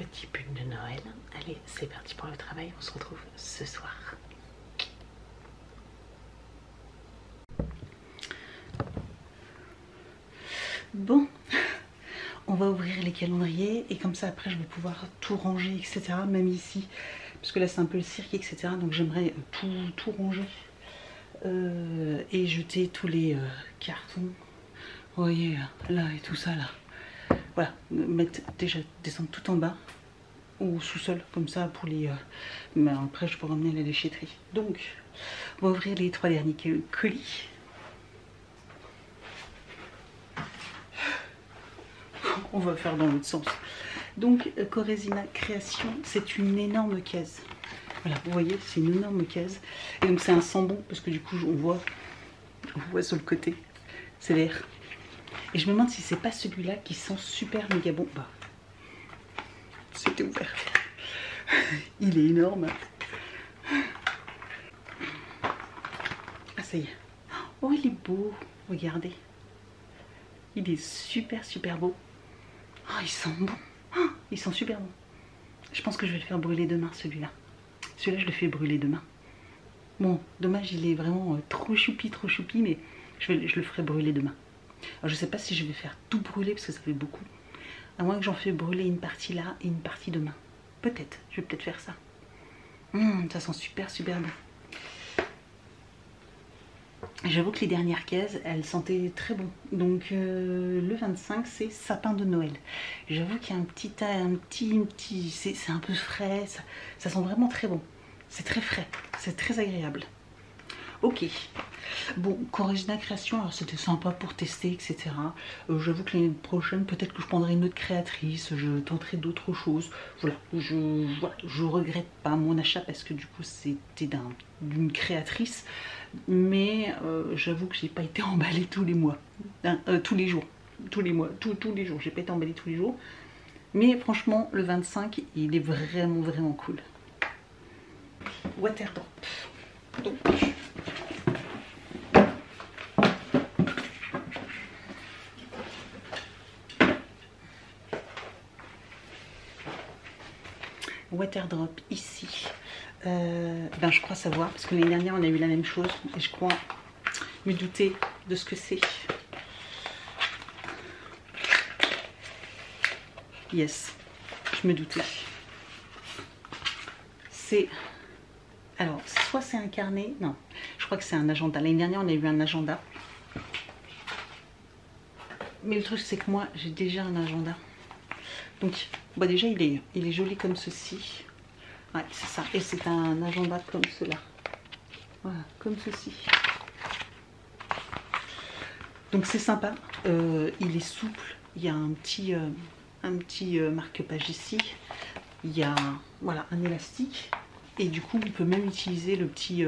petit pull de Noël. Allez, c'est parti pour le travail, on se retrouve ce soir. Bon, on va ouvrir les calendriers et comme ça après je vais pouvoir tout ranger, etc. Même ici, parce que là c'est un peu le cirque, etc. Donc j'aimerais tout ranger et jeter tous les cartons. Vous voyez là et tout ça là. Voilà, déjà descendre tout en bas ou sous-sol comme ça pour les... mais après je pourrais emmener à la déchetterie. Donc on va ouvrir les 3 derniers colis. On va faire dans l'autre sens. Donc Coresina Création, c'est une énorme caisse. Voilà, vous voyez, c'est une énorme caisse. Et donc c'est un sambon parce que du coup on voit sur le côté, c'est vert. Et je me demande si c'est pas celui-là qui sent super méga bon. Bah, c'était ouvert. Il est énorme. Ah ça y est. Oh il est beau, regardez. Il est super beau. Oh il sent bon. Oh, il sent super bon. Je pense que je vais le faire brûler demain celui-là. Celui-là je le fais brûler demain. Bon, dommage il est vraiment trop choupi, mais je le ferai brûler demain. Alors je sais pas si je vais faire tout brûler parce que ça fait beaucoup. À moins que j'en fais brûler une partie là et une partie demain. Peut-être, je vais peut-être faire ça. Ça sent super bon. J'avoue que les dernières caisses, elles sentaient très bon. Donc le 25, c'est sapin de Noël. J'avoue qu'il y a un petit c'est un peu frais. Ça sent vraiment très bon. C'est très frais, c'est très agréable. Ok. Bon, Coresina Création, alors c'était sympa pour tester, etc. J'avoue que l'année prochaine, peut-être que je prendrai une autre créatrice, je tenterai d'autres choses. Voilà, je regrette pas mon achat parce que du coup c'était d'une créatrice. Mais j'avoue que j'ai pas été emballée tous les mois, tous les jours, tous les mois, tous les jours. J'ai pas été emballée tous les jours. Mais franchement, le 25, il est vraiment cool. Waterdrop. Donc. Waterdrop ici. Ben je crois savoir parce que l'année dernière on a eu la même chose et je crois me douter de ce que c'est. Yes, je me doutais. C'est alors soit c'est un carnet, non, je crois que c'est un agenda. L'année dernière on a eu un agenda. Mais le truc c'est que moi j'ai déjà un agenda. Donc bah déjà il est joli comme ceci. Ouais, c'est ça. Et c'est un agenda comme cela. Voilà, comme ceci. Donc c'est sympa. Il est souple. Il y a un petit marque-page ici. Il y a voilà, un élastique. Et du coup, on peut même utiliser le petit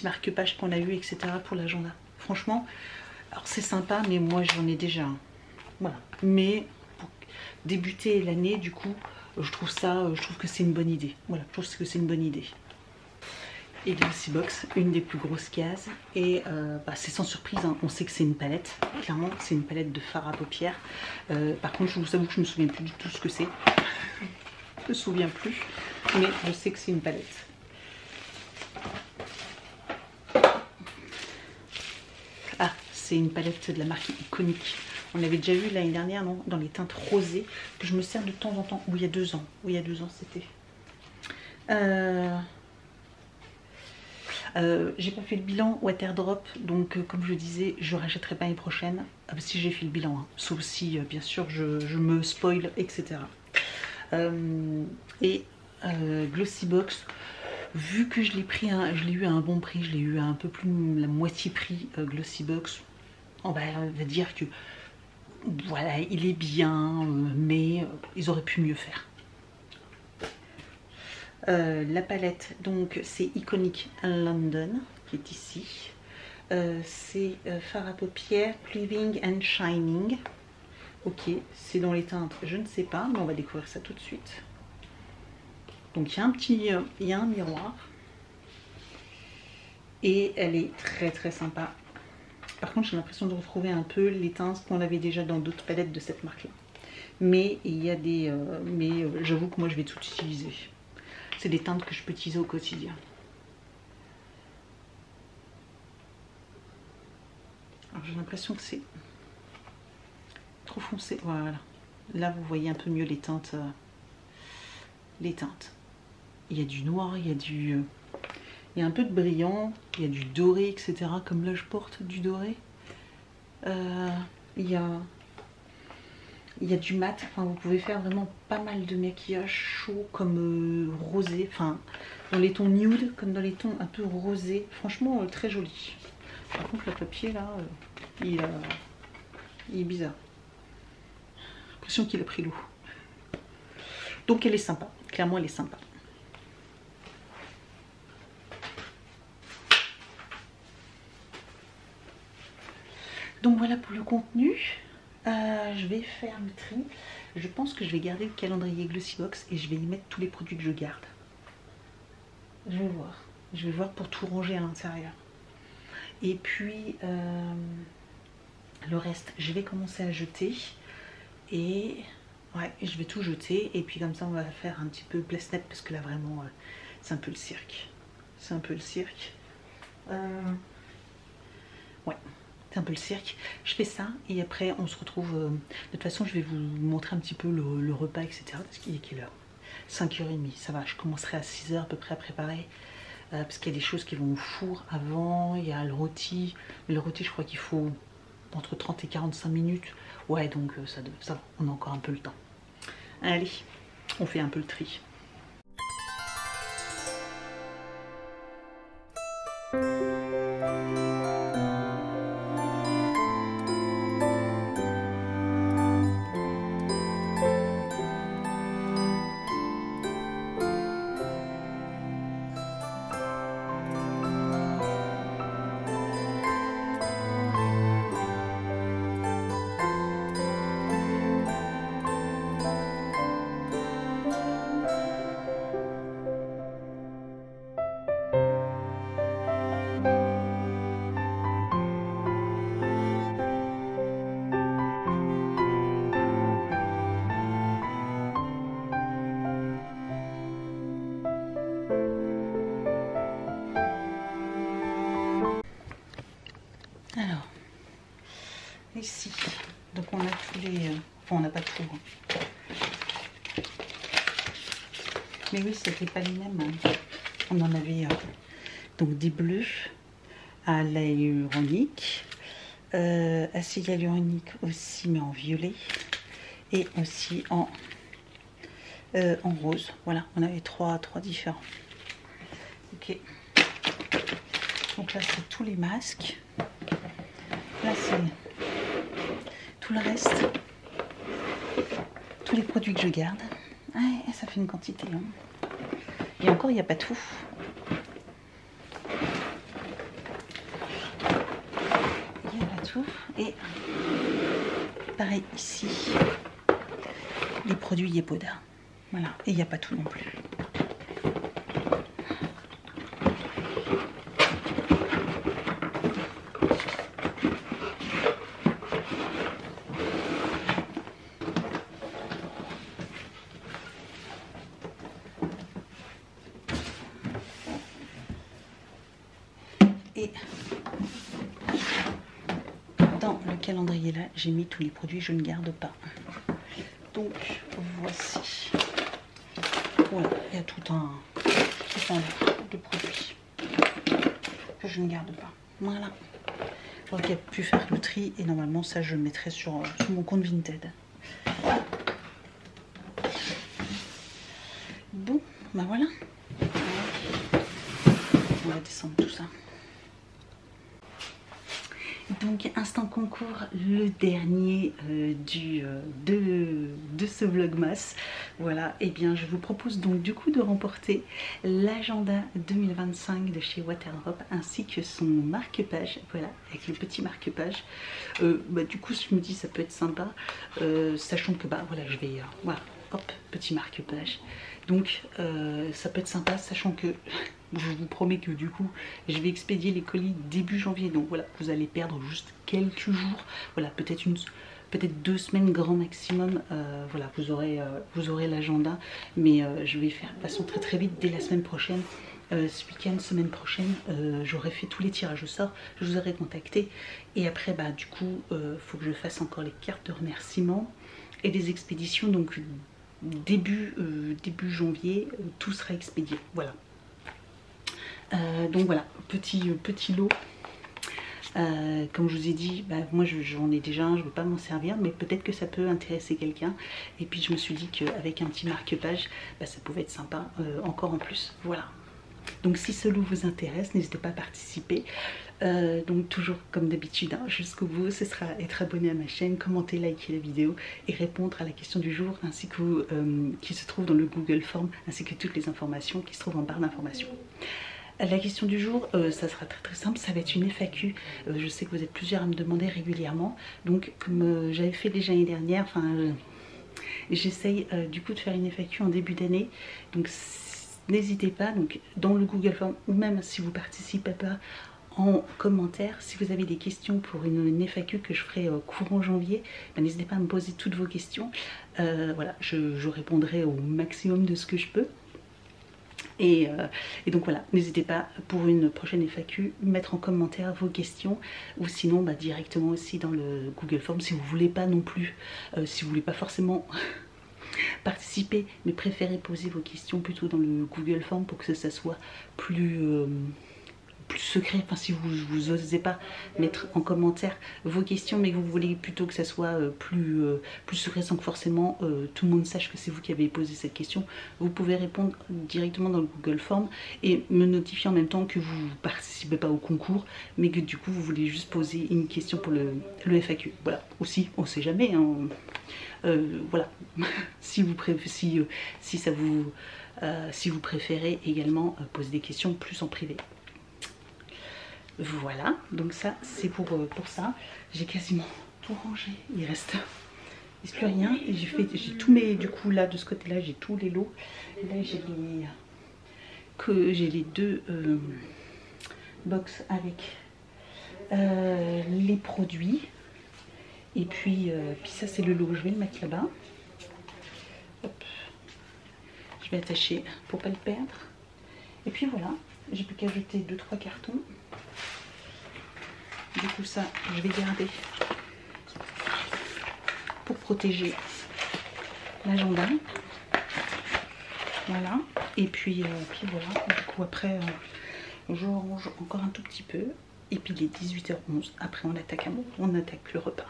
marque-page qu'on a eu, etc. pour l'agenda. Franchement, alors c'est sympa, mais moi j'en ai déjà un. Voilà. Mais pour débuter l'année, du coup, je trouve que c'est une bonne idée. Voilà, je trouve que c'est une bonne idée. Et Glossy Box, une des plus grosses cases. Et bah, c'est sans surprise, hein. On sait que c'est une palette. Clairement, c'est une palette de fard à paupières. Par contre, je vous avoue que je ne me souviens plus du tout ce que c'est. Je ne me souviens plus. Mais je sais que c'est une palette. Ah, c'est une palette de la marque Iconique. On avait déjà vu l'année dernière, non, dans les teintes rosées, que je me sers de temps en temps. Ou il y a 2 ans. Oui, il y a 2 ans, c'était. J'ai pas fait le bilan Waterdrop, donc comme je disais, je rachèterai pas l'année prochaine. Si j'ai fait le bilan, hein. Sauf si, bien sûr, je me spoil, etc. Glossy Box, vu que je l'ai pris, je l'ai eu à un bon prix, je l'ai eu à un peu plus la moitié prix Glossy Box. On va dire que voilà, il est bien, mais ils auraient pu mieux faire. La palette, donc c'est Iconic London qui est ici. C'est fard à paupières, Living and Shining. Ok, c'est dans les teintes, je ne sais pas, mais on va découvrir ça tout de suite. Donc il y a un miroir. Et elle est très sympa. Par contre, j'ai l'impression de retrouver un peu les teintes qu'on avait déjà dans d'autres palettes de cette marque-là. mais il y a des... j'avoue que moi je vais tout utiliser. C'est des teintes que je peux utiliser au quotidien. Alors j'ai l'impression que c'est trop foncé. Voilà. Là vous voyez un peu mieux les teintes. Il y a du noir, il y a du... il y a un peu de brillant, il y a du doré, etc. Comme là je porte du doré. Il y a du mat. Enfin, vous pouvez faire vraiment pas mal de maquillage chaud comme rosé. Enfin, dans les tons nude comme dans les tons un peu rosés. Franchement, très joli. Par contre, le papier là, il est bizarre. J'ai l'impression qu'il a pris l'eau. Donc elle est sympa. Clairement, elle est sympa. Donc voilà pour le contenu. Je vais faire le tri. Je pense que je vais garder le calendrier Glossybox et je vais y mettre tous les produits que je garde. Je vais voir. Je vais voir pour tout ranger à l'intérieur. Et puis le reste, je vais commencer à jeter. Et ouais, je vais tout jeter. Et puis comme ça, on va faire un petit peu place net parce que là vraiment, c'est un peu le cirque. C'est un peu le cirque. Ouais. C'est un peu le cirque. Je fais ça et après on se retrouve. De toute façon, je vais vous montrer un petit peu le repas, etc. Parce qu'il est quelle heure? 5h30. Ça va, je commencerai à 6h à peu près à préparer. Parce qu'il y a des choses qui vont au four avant. Il y a le rôti. Mais le rôti, je crois qu'il faut entre 30 et 45 minutes. Ouais, donc ça va. On a encore un peu le temps. Allez, on fait un peu le tri. Alors, ici, donc on a tous les... enfin, on n'a pas tout. Mais oui, c'était pas les mêmes. Hein. On en avait donc des bleus à l'hyaluronique, acide hyaluronique aussi, mais en violet, et aussi en rose. Voilà, on avait trois différents. Ok. Donc là, c'est tous les masques. Là, c'est tout le reste. Tous les produits que je garde. Ouais, ça fait une quantité. Hein. Et encore, il n'y a pas tout. Il n'y a pas tout. Et pareil ici, les produits Yepoda. Voilà. Et il n'y a pas tout non plus. Et dans le calendrier là, j'ai mis tous les produits que je ne garde pas. Donc voici. Voilà, il y a tout un lot de produits que je ne garde pas. Voilà. J'aurais pu faire le tri et normalement ça je le mettrai sur mon compte Vinted. Bon, bah voilà. On va descendre tout ça. Donc instant concours, le dernier de ce vlogmas. Voilà, et bien je vous propose donc du coup de remporter l'agenda 2025 de chez Waterdrop ainsi que son marque-page, voilà, avec le petit marque-page. Du coup je me dis ça peut être sympa, sachant que bah voilà je vais, voilà, hop, petit marque-page. Donc ça peut être sympa, sachant que je vous promets que du coup je vais expédier les colis début janvier, donc voilà, vous allez perdre juste quelques jours, voilà, peut-être 2 semaines grand maximum, voilà, vous aurez l'agenda, mais je vais faire de façon très vite dès la semaine prochaine. Ce week-end, semaine prochaine, j'aurai fait tous les tirages au sort, je vous aurai contacté, et après bah du coup faut que je fasse encore les cartes de remerciement et des expéditions, donc début janvier tout sera expédié, voilà. Donc voilà, petit lot. Comme je vous ai dit, bah, moi j'en ai déjà un, je ne veux pas m'en servir, mais peut-être que ça peut intéresser quelqu'un. Et puis je me suis dit qu'avec un petit marque-page, bah, ça pouvait être sympa encore en plus. Voilà. Donc si ce lot vous intéresse, n'hésitez pas à participer. Donc toujours comme d'habitude, hein, jusqu'au bout, ce sera être abonné à ma chaîne, commenter, liker la vidéo et répondre à la question du jour, ainsi que qui se trouve dans le Google Form, ainsi que toutes les informations qui se trouvent en barre d'informations. La question du jour, ça sera très simple, ça va être une FAQ. Je sais que vous êtes plusieurs à me demander régulièrement, donc comme j'avais fait déjà l'année dernière, j'essaye du coup de faire une FAQ en début d'année, donc n'hésitez pas, donc dans le Google Form, ou même si vous participez pas, en commentaire, si vous avez des questions pour une FAQ que je ferai courant janvier, n'hésitez pas à me poser toutes vos questions. Voilà, je répondrai au maximum de ce que je peux. Et donc voilà, n'hésitez pas pour une prochaine FAQ, mettre en commentaire vos questions, ou sinon bah, directement aussi dans le Google Form si vous voulez pas non plus, si vous voulez pas forcément participer, mais préférez poser vos questions plutôt dans le Google Form pour que ça soit plus secret, enfin si vous osez pas mettre en commentaire vos questions, mais que vous voulez plutôt que ça soit plus secret sans que forcément tout le monde sache que c'est vous qui avez posé cette question, vous pouvez répondre directement dans le Google Form et me notifier en même temps que vous participez pas au concours, mais que du coup vous voulez juste poser une question pour le FAQ. Voilà, aussi on sait jamais, hein. Voilà, si vous préférez également poser des questions plus en privé. Voilà, donc ça c'est pour ça. J'ai quasiment tout rangé, il reste plus rien. J'ai tous mes, du coup là de ce côté là j'ai tous les lots. Là j'ai les deux box avec les produits. Et puis ça c'est le lot, je vais le mettre là-bas. Je vais attacher pour pas le perdre. Et puis voilà, j'ai plus qu'à jeter 2-3 cartons. Du coup ça je vais garder pour protéger l'agenda. Voilà. Et puis voilà. Du coup après je range encore un tout petit peu. Et puis il est 18h11. Après on attaque le repas.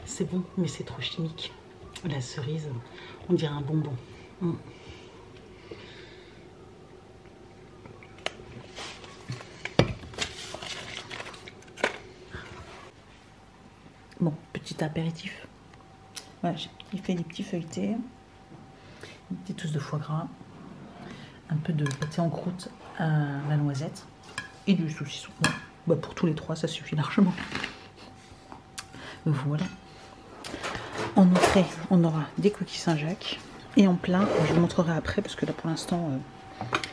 C'est bon, mais c'est trop chimique. La cerise, on dirait un bonbon. Bon, petit apéritif. Voilà, j'ai fait des petits feuilletés, des petites tousses de foie gras, un peu de pâté en croûte à la noisette et du saucisson. Bon, bah pour tous les trois, ça suffit largement. Voilà. En entrée, on aura des coquilles Saint-Jacques. Et en plat, je vous montrerai après, parce que là pour l'instant,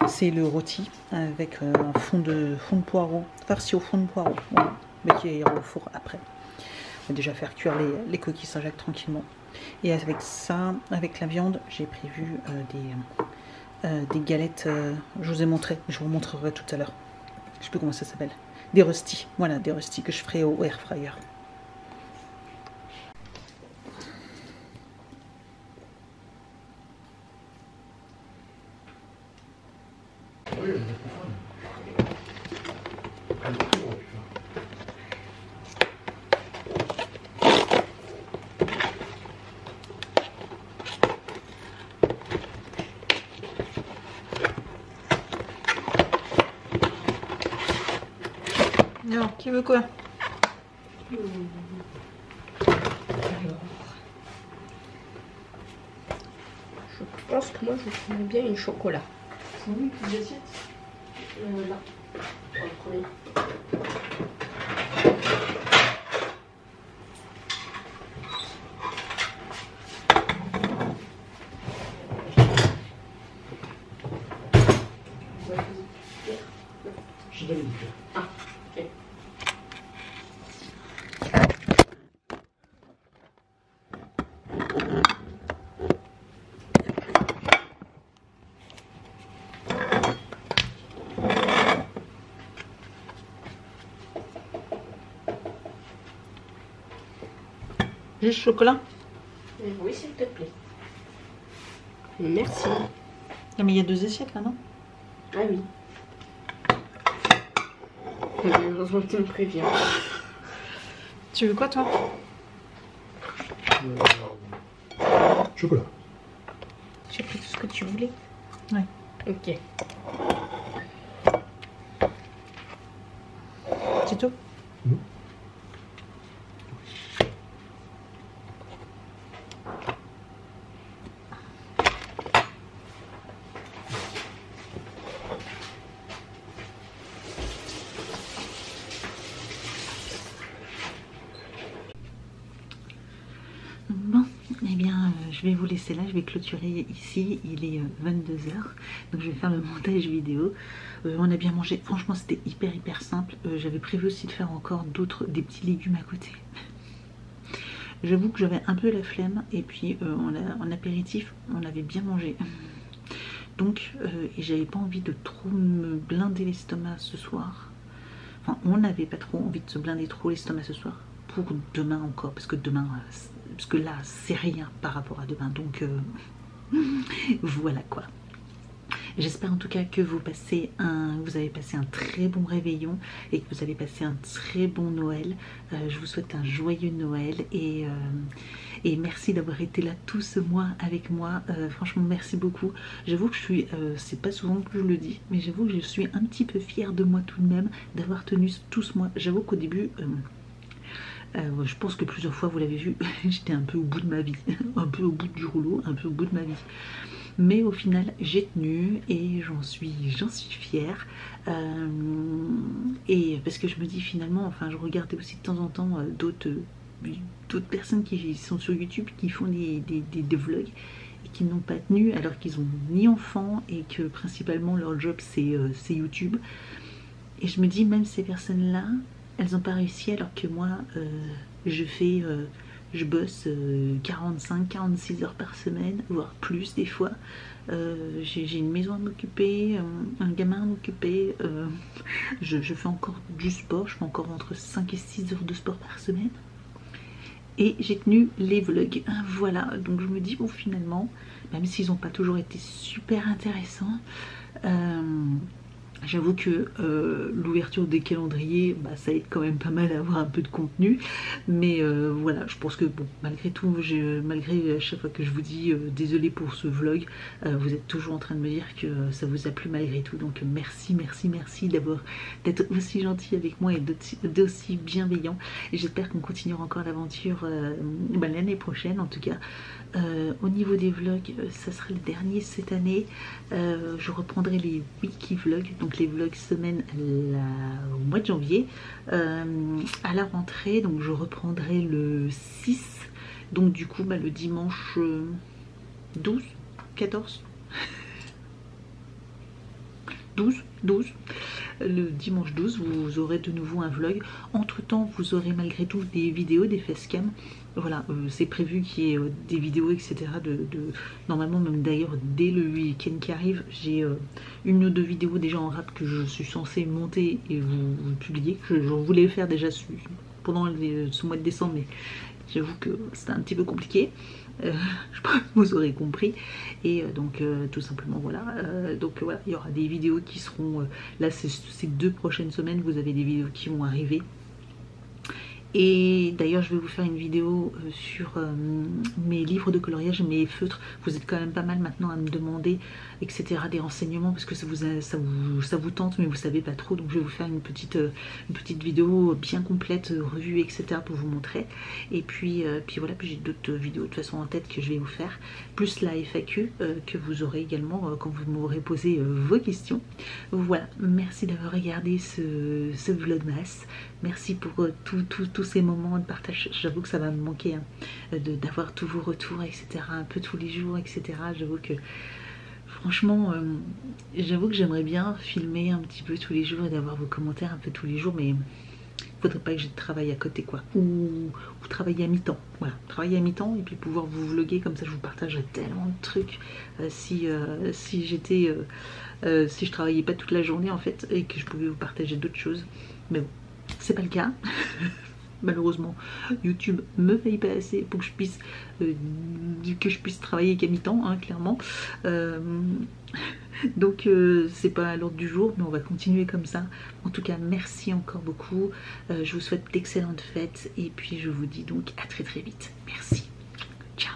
c'est le rôti avec un fond de poireau, farci au fond de poireau, voilà, mais qui ira au four après. On va déjà faire cuire les coquilles Saint-Jacques tranquillement. Et avec ça, avec la viande, j'ai prévu des galettes, je vous ai montré, je vous montrerai tout à l'heure. Je ne sais plus comment ça s'appelle. Des röstis, voilà, des röstis que je ferai au air fryer. Oui, on a plus faim. Elle est très bonne, putain. Alors, qui veut quoi? Alors, je pense que moi je ferais bien une chocolat. C'est où les assiettes? Là, sur le premier. Je donne une cuillère. Ah, ok. Juste chocolat? Oui, s'il te plaît. Merci. Non, mais il y a 2 assiettes là, non? Ah oui. Heureusement que tu me préviens. Tu veux quoi, toi? Chocolat. J'ai pris tout ce que tu voulais. Ouais. Ok. C'est tout? Mhm. Bon, eh bien, je vais vous laisser là, je vais clôturer ici, il est 22 h, donc je vais faire le montage vidéo. On a bien mangé, franchement c'était hyper simple. J'avais prévu aussi de faire encore des petits légumes à côté. J'avoue que j'avais un peu la flemme, et puis en apéritif, on avait bien mangé. Donc, et j'avais pas envie de trop me blinder l'estomac ce soir. Enfin, on n'avait pas trop envie de se blinder trop l'estomac ce soir. Pour demain encore, parce que demain, parce que là, c'est rien par rapport à demain. Donc, voilà quoi. J'espère en tout cas que vous avez passé un très bon réveillon et que vous avez passé un très bon Noël. Je vous souhaite un joyeux Noël et merci d'avoir été là tout ce mois avec moi. Franchement, merci beaucoup. J'avoue que je suis, c'est pas souvent que je le dis, mais j'avoue que je suis un petit peu fière de moi tout de même d'avoir tenu tout ce mois. J'avoue qu'au début... je pense que plusieurs fois vous l'avez vu, j'étais un peu au bout de ma vie, un peu au bout du rouleau, un peu au bout de ma vie. Mais au final j'ai tenu et j'en suis fière. Et parce que je me dis finalement, enfin je regardais aussi de temps en temps d'autres personnes qui sont sur YouTube qui font des vlogs et qui n'ont pas tenu alors qu'ils ont ni enfants et que principalement leur job c'est YouTube. Et je me dis même ces personnes là, elles n'ont pas réussi alors que moi je bosse 45-46 heures par semaine, voire plus des fois. J'ai une maison à m'occuper, un gamin à m'occuper, je fais encore du sport, je fais encore entre 5 et 6 heures de sport par semaine. Et j'ai tenu les vlogs, voilà, donc je me dis bon finalement, même s'ils n'ont pas toujours été super intéressants, j'avoue que l'ouverture des calendriers, bah, ça aide quand même pas mal à avoir un peu de contenu. Mais voilà, je pense que bon, malgré tout, malgré à chaque fois que je vous dis désolé pour ce vlog, vous êtes toujours en train de me dire que ça vous a plu malgré tout. Donc merci d'être aussi gentil avec moi et d'aussi bienveillant. Et j'espère qu'on continuera encore l'aventure l'année prochaine en tout cas. Au niveau des vlogs, ça sera le dernier cette année. Je reprendrai les weekly vlogs, donc les vlogs semaine au mois de janvier à la rentrée. Donc je reprendrai le 6, donc du coup le dimanche 12, 14 12, le dimanche 12 vous aurez de nouveau un vlog. Entre temps vous aurez malgré tout des vidéos, des facecam. Voilà, c'est prévu qu'il y ait des vidéos etc. Normalement même d'ailleurs dès le week-end qui arrive, j'ai une ou deux vidéos déjà en rap que je suis censée monter et vous publier, que je voulais faire déjà pendant ce mois de décembre, mais j'avoue que c'était un petit peu compliqué. Je pense que vous aurez compris. Et donc tout simplement voilà. Donc voilà, il y aura des vidéos qui seront là ces 2 prochaines semaines, vous avez des vidéos qui vont arriver. Et d'ailleurs je vais vous faire une vidéo sur mes livres de coloriage, mes feutres. Vous êtes quand même pas mal maintenant à me demander, etc., des renseignements, parce que ça vous tente, mais vous savez pas trop. Donc je vais vous faire une petite vidéo bien complète, revue, etc., pour vous montrer. Et puis voilà, puis j'ai d'autres vidéos de toute façon en tête que je vais vous faire, plus la FAQ que vous aurez également quand vous m'aurez posé vos questions. Voilà, merci d'avoir regardé ce vlogmas. Merci pour tous ces moments de partage. J'avoue que ça va me manquer hein, d'avoir tous vos retours, etc. Un peu tous les jours, etc. J'avoue que franchement, j'avoue que j'aimerais bien filmer un petit peu tous les jours et d'avoir vos commentaires un peu tous les jours, mais il faudrait pas que j'ai de travail à côté quoi. Ou travailler à mi-temps. Voilà, travailler à mi-temps et puis pouvoir vous vloguer comme ça, je vous partagerai tellement de trucs si je travaillais pas toute la journée en fait et que je pouvais vous partager d'autres choses. Mais bon, c'est pas le cas. Malheureusement, YouTube me paye pas assez pour que je puisse travailler qu'à mi-temps, hein, clairement. Donc c'est pas à l'ordre du jour, mais on va continuer comme ça. En tout cas, merci encore beaucoup. Je vous souhaite d'excellentes fêtes et puis je vous dis donc à très très vite. Merci. Ciao.